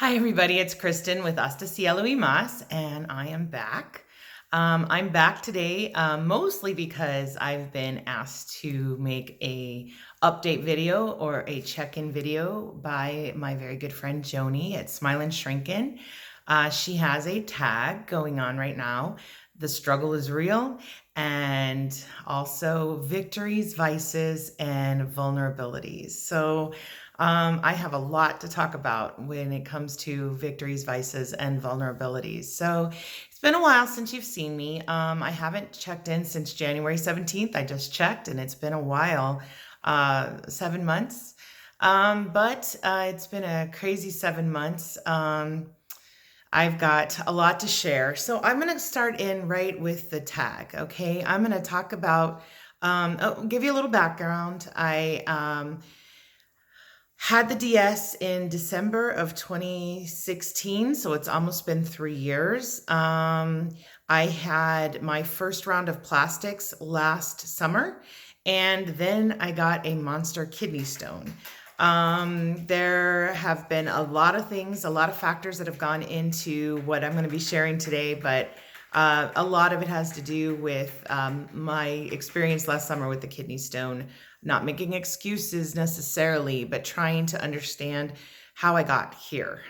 Hi, everybody. It's Kristen with Hasta Cielo y Mas, and I am back. I'm back today mostly because I've been asked to make a update video or a check-in video by my very good friend Joni at Smilin' Shrinkin'. She has a tag going on right now. The struggle is real, and also victories, vices, and vulnerabilities. I have a lot to talk about when it comes to victories, vices, and vulnerabilities. So it's been a while since you've seen me. I haven't checked in since January 17th. I just checked, and it's been a while, 7 months. But it's been a crazy 7 months. I've got a lot to share. So I'm going to start in right with the tag. Okay. I'm going to talk about, give you a little background. I had the DS in December of 2016, so it's almost been 3 years. I had my first round of plastics last summer, and then I got a monster kidney stone. There have been a lot of things, a lot of factors that have gone into what I'm going to be sharing today, but a lot of it has to do with my experience last summer with the kidney stone, not making excuses necessarily, but trying to understand how I got here.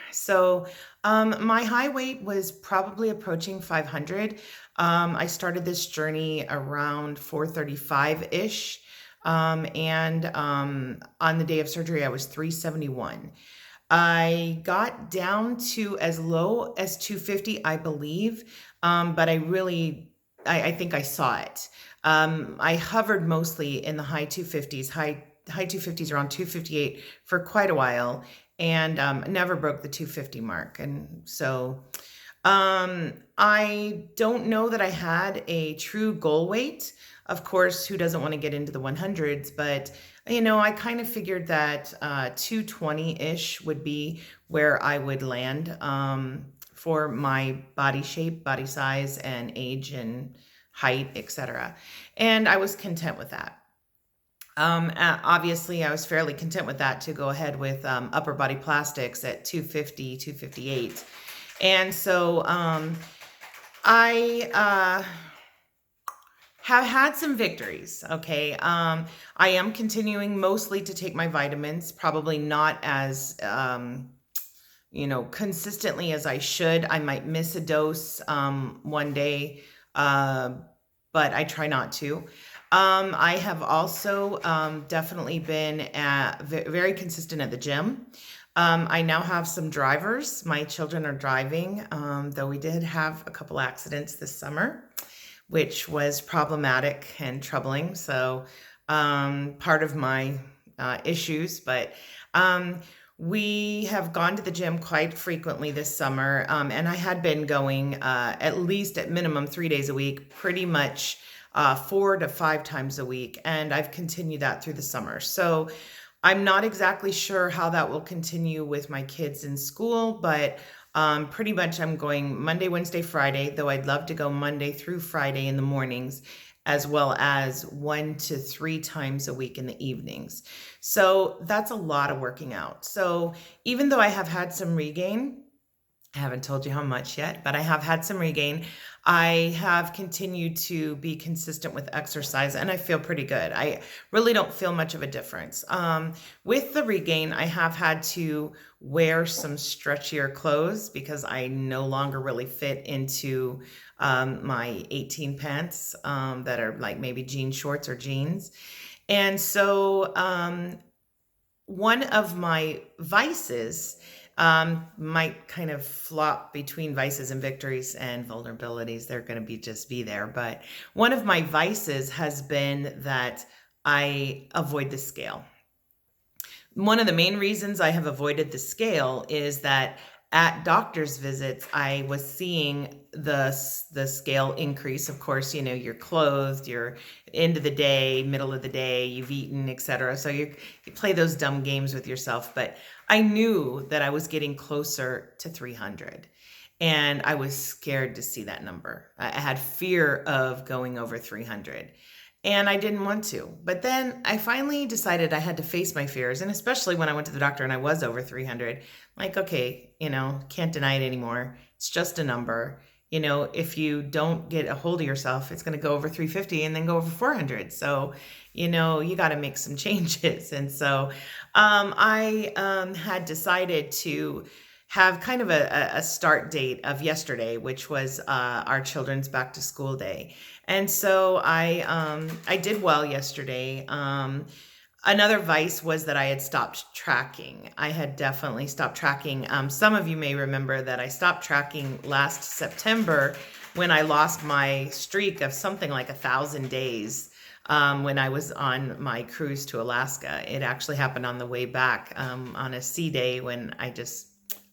My high weight was probably approaching 500. I started this journey around 435-ish. And on the day of surgery, I was 371. I got down to as low as 250, I believe, but I think I saw it. I hovered mostly in the high 250s, high 250s, around 258 for quite a while, and never broke the 250 mark. I don't know that I had a true goal weight. Of course, who doesn't want to get into the 100s? But I kind of figured that 220-ish would be where I would land for my body shape, body size, and age and height, etc. And I was content with that. Obviously, I was fairly content with that to go ahead with upper body plastics at 250, 258. And so I have had some victories. Okay. I am continuing mostly to take my vitamins, probably not as, consistently as I should. I might miss a dose one day, uh, but I try not to. I have also definitely been very consistent at the gym. I now have some drivers. My children are driving, though we did have a couple accidents this summer, which was problematic and troubling. So, part of my issues, but we have gone to the gym quite frequently this summer. And I had been going at least at minimum 3 days a week, pretty much 4 to 5 times a week. And I've continued that through the summer. So I'm not exactly sure how that will continue with my kids in school, but pretty much I'm going Monday, Wednesday, Friday, though I'd love to go Monday through Friday in the mornings, as well as 1 to 3 times a week in the evenings. So that's a lot of working out. So even though I have had some regain, I haven't told you how much yet, but I have had some regain. I have continued to be consistent with exercise, and I feel pretty good. I really don't feel much of a difference. With the regain, I have had to wear some stretchier clothes because I no longer really fit into my 18 pants that are like maybe jean shorts or jeans. And so one of my vices might kind of flop between vices and victories and vulnerabilities. They're going to be there. But one of my vices has been that I avoid the scale. One of the main reasons I have avoided the scale is that at doctor's visits, I was seeing the scale increase. Of course, you're clothed, you're end of the day, middle of the day, you've eaten, etc. So you play those dumb games with yourself. But I knew that I was getting closer to 300. And I was scared to see that number. I had fear of going over 300. and I didn't want to. But then I finally decided I had to face my fears. And especially when I went to the doctor and I was over 300, like, okay, can't deny it anymore. It's just a number. If you don't get a hold of yourself, it's going to go over 350 and then go over 400. So, you got to make some changes. And so I had decided to have kind of a start date of yesterday, which was our children's back to school day. And so I did well yesterday. Another vice was that I had stopped tracking. I had definitely stopped tracking. Some of you may remember that I stopped tracking last September when I lost my streak of something like 1,000 days. When I was on my cruise to Alaska, it actually happened on the way back on a sea day when I just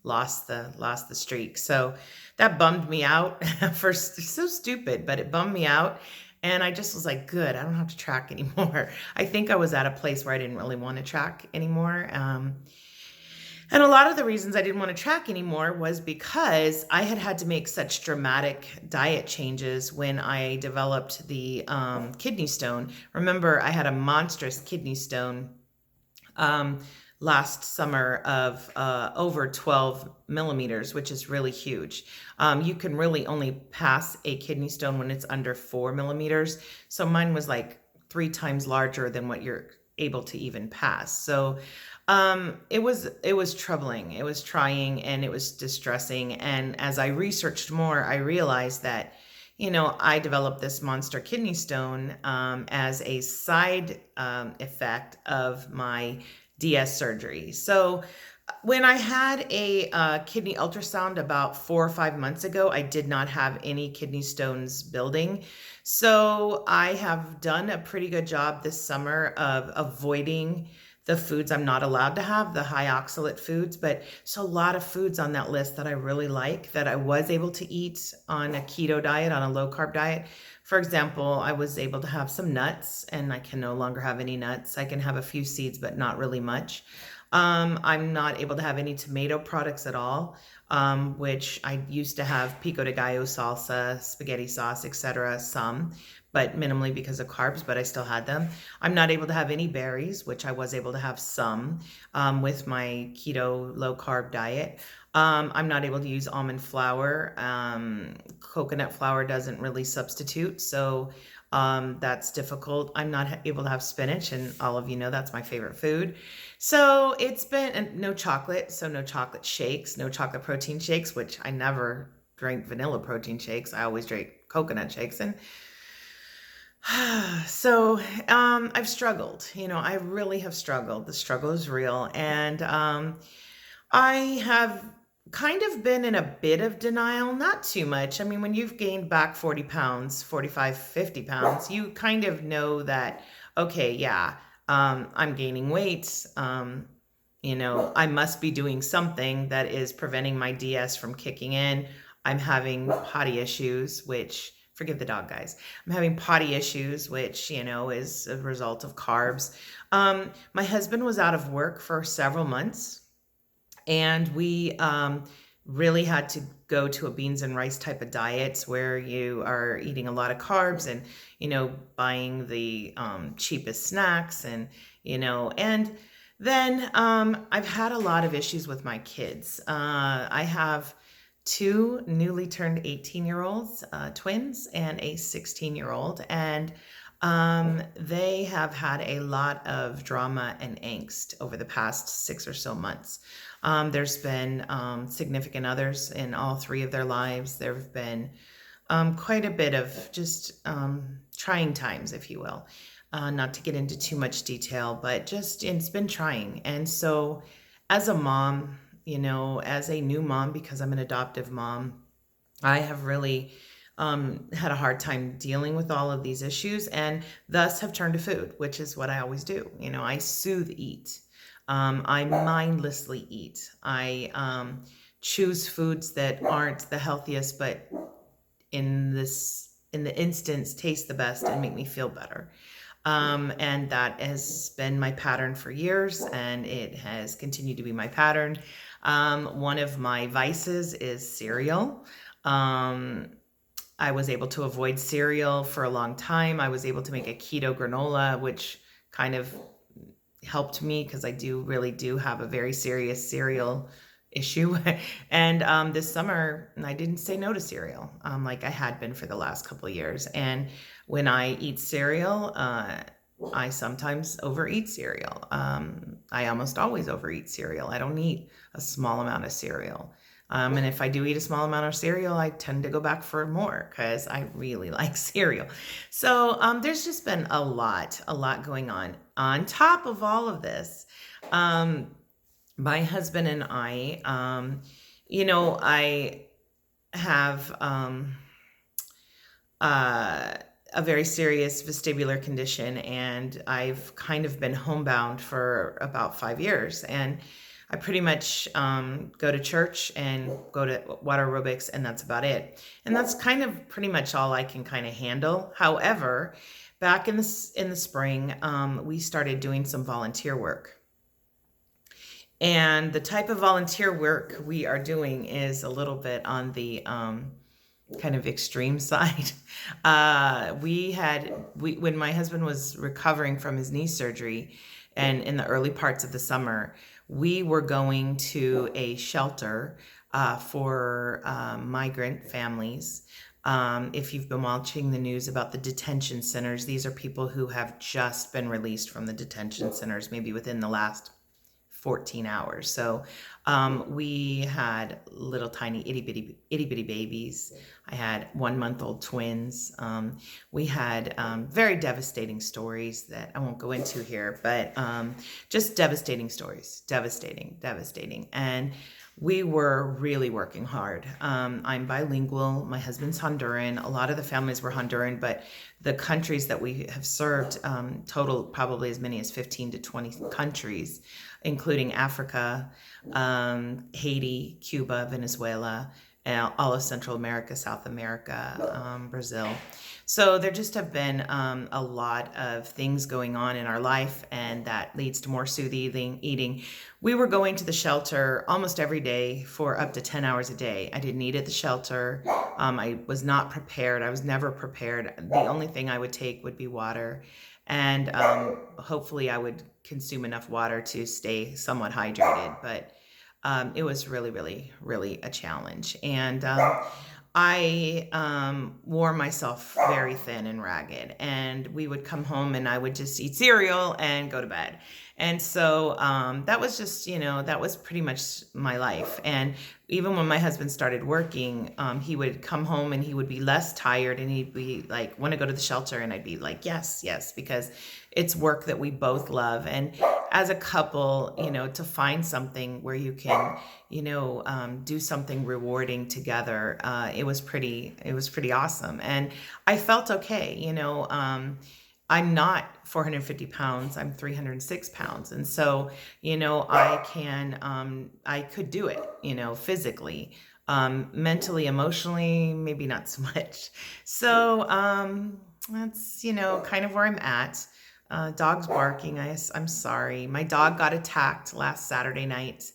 lost the streak. So that bummed me out. First, so stupid, but it bummed me out. And I just was like, good, I don't have to track anymore. I think I was at a place where I didn't really want to track anymore. And a lot of the reasons I didn't want to track anymore was because I had to make such dramatic diet changes when I developed the kidney stone. Remember, I had a monstrous kidney stone um, last summer of over 12 millimeters, which is really huge. You can really only pass a kidney stone when it's under 4 millimeters. So mine was like 3 times larger than what you're able to even pass. So it was troubling, it was trying, and it was distressing. And as I researched more, I realized that I developed this monster kidney stone as a side effect of my DS surgery. So when I had a kidney ultrasound about 4 or 5 months ago, I did not have any kidney stones building. So I have done a pretty good job this summer of avoiding the foods I'm not allowed to have, the high oxalate foods. But so a lot of foods on that list that I really like that I was able to eat on a keto diet, on a low carb diet. For example, I was able to have some nuts, and I can no longer have any nuts. I can have a few seeds, but not really much. I'm not able to have any tomato products at all, which I used to have pico de gallo salsa, spaghetti sauce, etc. Some, but minimally because of carbs, but I still had them. I'm not able to have any berries, which I was able to have some with my keto low carb diet. I'm not able to use almond flour. Coconut flour doesn't really substitute, so that's difficult. I'm not able to have spinach, and all of you know that's my favorite food. So it's been and no chocolate, so no chocolate shakes, no chocolate protein shakes, which I never drank vanilla protein shakes. I always drank coconut shakes, and so I've struggled. I really have struggled. The struggle is real, and I have kind of been in a bit of denial, not too much. I mean, when you've gained back 40 pounds, 45, 50 pounds, you kind of know that, okay, yeah, I'm gaining weight. I must be doing something that is preventing my DS from kicking in. I'm having potty issues, which, forgive the dog, guys. I'm having potty issues, which, is a result of carbs. My husband was out of work for several months, and we really had to go to a beans and rice type of diet where you are eating a lot of carbs and, buying the cheapest snacks and then I've had a lot of issues with my kids. I have two newly turned 18-year-olds, twins, and a 16-year-old. And they have had a lot of drama and angst over the past 6 or so months. There's been significant others in all three of their lives. There have been quite a bit of just trying times, if you will. Not to get into too much detail, but just it's been trying. And so, as a mom, as a new mom, because I'm an adoptive mom, I have really had a hard time dealing with all of these issues, and thus have turned to food, which is what I always do. I soothe eat. I mindlessly eat. I choose foods that aren't the healthiest, but in the instance taste the best and make me feel better. And that has been my pattern for years, and it has continued to be my pattern. One of my vices is cereal. Um, I was able to avoid cereal for a long time. I was able to make a keto granola, which kind of helped me because I really do have a very serious cereal issue. And this summer, I didn't say no to cereal, like I had been for the last couple of years. And when I eat cereal, I sometimes overeat cereal. I almost always overeat cereal. I don't eat a small amount of cereal. And if I do eat a small amount of cereal, I tend to go back for more because I really like cereal. So there's just been a lot going on. On top of all of this, my husband and I, I have uh, a very serious vestibular condition, and I've kind of been homebound for about 5 years. And I pretty much go to church and go to water aerobics, and that's about it. And that's kind of pretty much all I can kind of handle. However, back in the spring, we started doing some volunteer work. And the type of volunteer work we are doing is a little bit on the kind of extreme side. When my husband was recovering from his knee surgery, and in the early parts of the summer, we were going to a shelter for migrant families. If you've been watching the news about the detention centers, these are people who have just been released from the detention centers, maybe within the last 14 hours. So we had little tiny itty bitty babies. I had 1-month-old twins. We had very devastating stories that I won't go into here, but just devastating stories, devastating. And we were really working hard. I'm bilingual. My husband's Honduran. A lot of the families were Honduran, but the countries that we have served total probably as many as 15 to 20 countries, including Africa, Haiti, Cuba, Venezuela, and all of Central America, South America, Brazil. So there just have been a lot of things going on in our life, and that leads to more soothing eating. We were going to the shelter almost every day for up to 10 hours a day. I didn't eat at the shelter. I was not prepared. I was never prepared. The only thing I would take would be water. And hopefully I would consume enough water to stay somewhat hydrated. But it was really a challenge. And I wore myself very thin and ragged, and we would come home and I would just eat cereal and go to bed. And so that was just, that was pretty much my life. And even when my husband started working, he would come home and he would be less tired, and he'd be like, want to go to the shelter? And I'd be like, yes, because it's work that we both love. And as a couple, to find something where you can, do something rewarding together, it was pretty awesome. And I felt okay, I'm not 450 pounds, I'm 306 pounds. And so, I could do it, physically, mentally, emotionally, maybe not so much. So, that's, kind of where I'm at. Dog's barking. I'm sorry. My dog got attacked last Saturday night.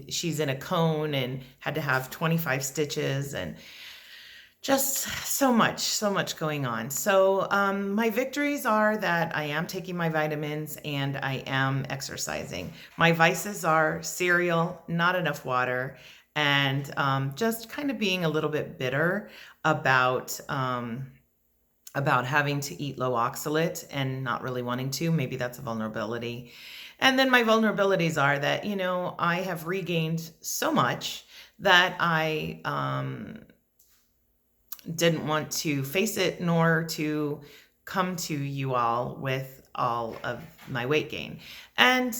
She's in a cone and had to have 25 stitches, and just so much going on. So my victories are that I am taking my vitamins and I am exercising. My vices are cereal, not enough water, and just kind of being a little bit bitter about having to eat low oxalate and not really wanting to. Maybe that's a vulnerability. And then my vulnerabilities are that, I have regained so much that I didn't want to face it, nor to come to you all with all of my weight gain. And,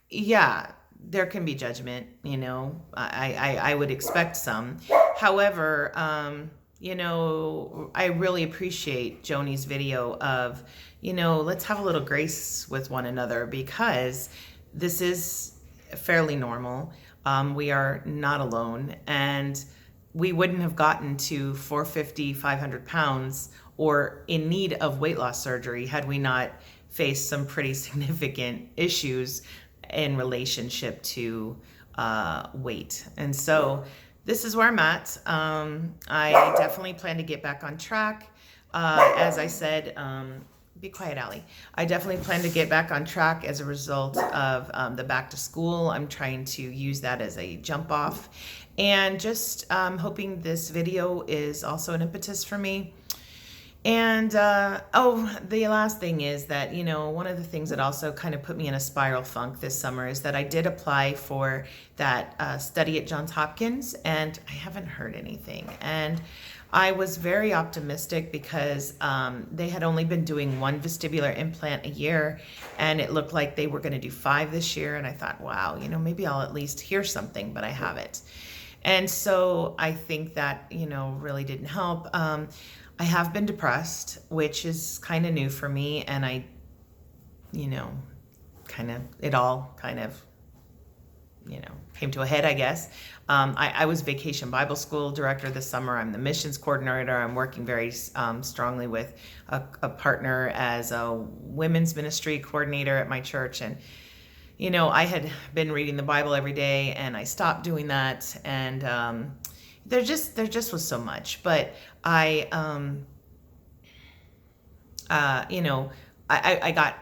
yeah, there can be judgment, I would expect some. However, I really appreciate Joni's video of, let's have a little grace with one another, because this is fairly normal. We are not alone, and we wouldn't have gotten to 450, 500 pounds or in need of weight loss surgery had we not faced some pretty significant issues in relationship to weight. And so this is where I'm at. I definitely plan to get back on track. As I said, be quiet, Allie. I definitely plan to get back on track as a result of the back to school. I'm trying to use that as a jump off, and just hoping this video is also an impetus for me. And oh, the last thing is that, one of the things that also kind of put me in a spiral funk this summer is that I did apply for that study at Johns Hopkins, and I haven't heard anything. And I was very optimistic because they had only been doing one vestibular implant a year, and it looked like they were going to do 5 this year. And I thought, wow, maybe I'll at least hear something, but I haven't. And so I think that, really didn't help. I have been depressed, which is kind of new for me. And it all kind of, came to a head, I guess. I was Vacation Bible School director this summer. I'm the missions coordinator. I'm working very strongly with a partner as a women's ministry coordinator at my church. And I had been reading the Bible every day, and I stopped doing that, and there just was so much. But I got